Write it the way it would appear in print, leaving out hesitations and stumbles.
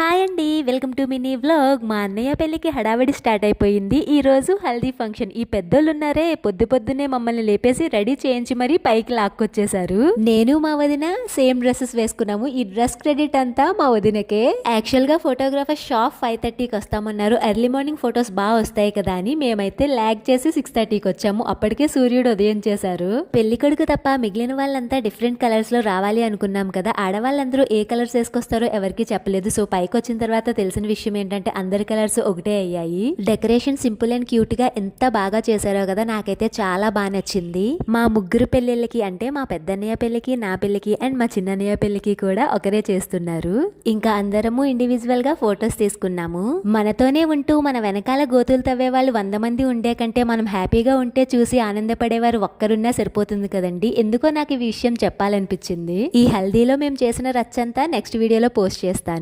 Hi అండి, welcome to mini vlog. మా అన్నయ్య పెళ్ళికి హడావిడి స్టార్ట్ అయిపోయింది. ఈ రోజు హల్దీ ఫంక్షన్. ఈ పెద్దోళ్ళు ఉన్నారే, పొద్దున్నే మమ్మల్ని లేపేసి రెడీ చేయించి మరీ పైకి లాక్కొచ్చేసారు. నేను మా వదిన సేమ్ డ్రెస్సెస్ వేసుకున్నాము. ఈ డ్రెస్ క్రెడిట్ అంతా మా వదినకే. యాక్చువల్ గా ఫోటోగ్రాఫర్ షాప్ 5:30కి వస్తామన్నారు. ఎర్లీ మార్నింగ్ ఫొటోస్ బాగా వస్తాయి కదా అని మేమైతే ల్యాగ్ చేసి 6:30కి వచ్చాము. అప్పటికే సూర్యుడు ఉదయం చేశారు. పెళ్లి కొడుకు తప్ప మిగిలిన వాళ్ళంతా డిఫరెంట్ కలర్స్ లో రావాలి అనుకున్నాం కదా. ఆడవాళ్ళందరూ ఏ కలర్స్ వేసుకొస్తారో ఎవరికి చెప్పలేదు. సో పైకి వచ్చిన తర్వాత తెలిసిన విషయం ఏంటంటే అందరి కలర్స్ ఒకటే అయ్యాయి. డెకరేషన్ సింపుల్ అండ్ క్యూట్ గా ఎంత బాగా చేశారో కదా, నాకైతే చాలా బాగా నచ్చింది. మా ముగ్గురు పెళ్లిళ్ళకి అంటే మా పెద్దన్నయ్య పెళ్లికి, నా పెళ్లికి అండ్ మా చిన్నన్నయ్య పెళ్లికి కూడా ఒకరే చేస్తున్నారు. ఇంకా అందరము ఇండివిజువల్ గా ఫొటోస్ తీసుకున్నాము. మనతోనే ఉంటూ మన వెనకాల గోతులు తవ్వే వాళ్ళు 100 మంది ఉండే కంటే మనం హ్యాపీగా ఉంటే చూసి ఆనందపడేవారు ఒక్కరున్నా సరిపోతుంది కదండి. ఎందుకో నాకు ఈ విషయం చెప్పాలనిపించింది. ఈ హల్దీలో మేము చేసిన రచ్చంతా నెక్స్ట్ వీడియోలో పోస్ట్ చేస్తాను.